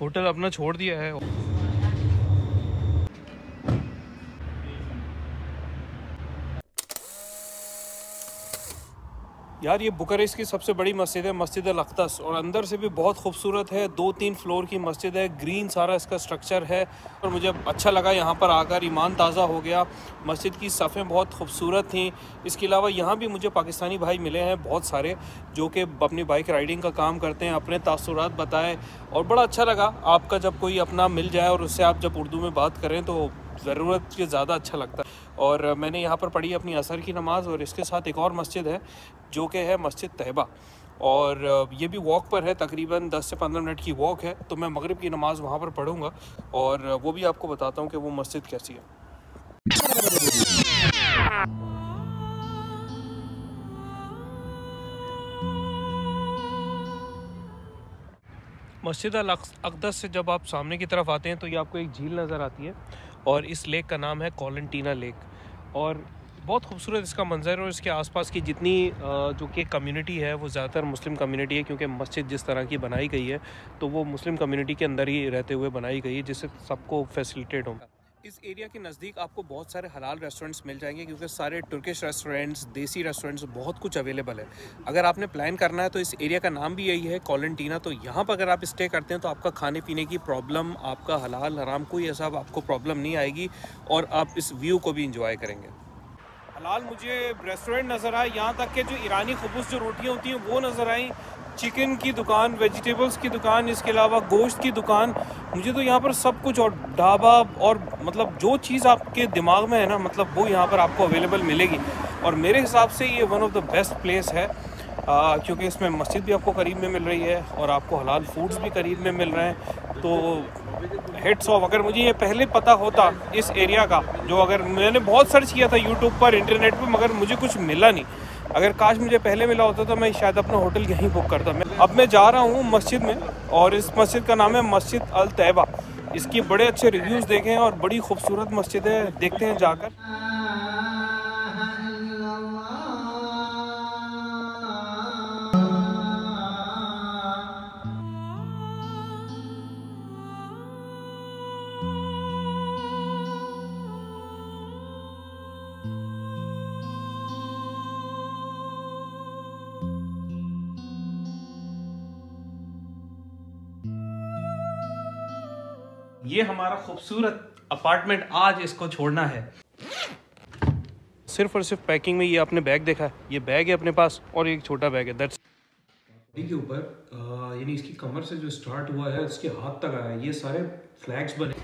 Hotel अपना छोड़ दिया है। यार ये बुखारेस्ट की सबसे बड़ी मस्जिद है, मस्जिद अल अक़दस, और अंदर से भी बहुत खूबसूरत है। 2-3 फ्लोर की मस्जिद है, ग्रीन सारा इसका स्ट्रक्चर है और मुझे अच्छा लगा यहाँ पर आकर, ईमान ताज़ा हो गया। मस्जिद की सफ़ें बहुत खूबसूरत थी। इसके अलावा यहाँ भी मुझे पाकिस्तानी भाई मिले हैं बहुत सारे, जो कि अपनी बाइक राइडिंग का काम करते हैं, अपने तासुरात बताए और बड़ा अच्छा लगा। आपका जब कोई अपना मिल जाए और उससे आप जब उर्दू में बात करें तो ज़रूरत के ज़्यादा अच्छा लगता है। और मैंने यहाँ पर पढ़ी अपनी असर की नमाज़, और इसके साथ एक और मस्जिद है जो कि है मस्जिद तैयबा, और ये भी वॉक पर है, तकरीबन 10 से 15 मिनट की वॉक है। तो मैं मगरिब की नमाज़ वहाँ पर पढ़ूँगा और वो भी आपको बताता हूँ कि वो मस्जिद कैसी है। मस्जिद अल अक़दस से जब आप सामने की तरफ आते हैं तो ये आपको एक झील नज़र आती है, और इस लेक का नाम है कोलेंटीना लेक, और बहुत खूबसूरत इसका मंज़र है। और इसके आसपास की जितनी जो कि कम्युनिटी है वो ज़्यादातर मुस्लिम कम्युनिटी है, क्योंकि मस्जिद जिस तरह की बनाई गई है तो वो मुस्लिम कम्युनिटी के अंदर ही रहते हुए बनाई गई है, जिससे सबको फैसिलिटेट होगा। इस एरिया के नज़दीक आपको बहुत सारे हलाल रेस्टोरेंट्स मिल जाएंगे, क्योंकि सारे तुर्किश रेस्टोरेंट्स, देसी रेस्टोरेंट्स, बहुत कुछ अवेलेबल है। अगर आपने प्लान करना है तो इस एरिया का नाम भी यही है, कोलेंटीना। तो यहाँ पर अगर आप स्टे करते हैं तो आपका खाने पीने की प्रॉब्लम, आपका हलाल हराम कोई ऐसा आपको प्रॉब्लम नहीं आएगी, और आप इस व्यू को भी इंजॉय करेंगे। हलाल मुझे रेस्टोरेंट नज़र आए, यहाँ तक कि जो ईरानी खबूस जो रोटियाँ होती हैं वो नज़र आई, चिकन की दुकान, वेजिटेबल्स की दुकान, इसके अलावा गोश्त की दुकान। मुझे तो यहाँ पर सब कुछ, और ढाबा, और मतलब जो चीज़ आपके दिमाग में है ना, मतलब वो यहाँ पर आपको अवेलेबल मिलेगी। और मेरे हिसाब से ये one of the best place है, क्योंकि इसमें मस्जिद भी आपको करीब में मिल रही है और आपको हलाल फूड्स भी करीब में मिल रहे हैं। तो हेड्स ऑफ। अगर मुझे ये पहले पता होता इस एरिया का, जो अगर मैंने बहुत सर्च किया था यूट्यूब पर, इंटरनेट पर, मगर मुझे कुछ मिला नहीं। अगर काश मुझे पहले मिला होता तो मैं शायद अपना होटल यहीं बुक करता। अब मैं जा रहा हूँ मस्जिद में, और इस मस्जिद का नाम है मस्जिद अल तैयबा। इसकी बड़े अच्छे रिव्यूज़ देखे हैं और बड़ी खूबसूरत मस्जिद है, देखते हैं जाकर। ये हमारा खूबसूरत अपार्टमेंट, आज इसको छोड़ना है। सिर्फ और सिर्फ पैकिंग में ये आपने बैग देखा है, ये बैग है अपने पास, और एक छोटा बैग है। दैट्स बॉडी के ऊपर, यानी इसकी कमर से जो स्टार्ट हुआ है इसके हाथ तक आया है, ये सारे फ्लैग्स बने।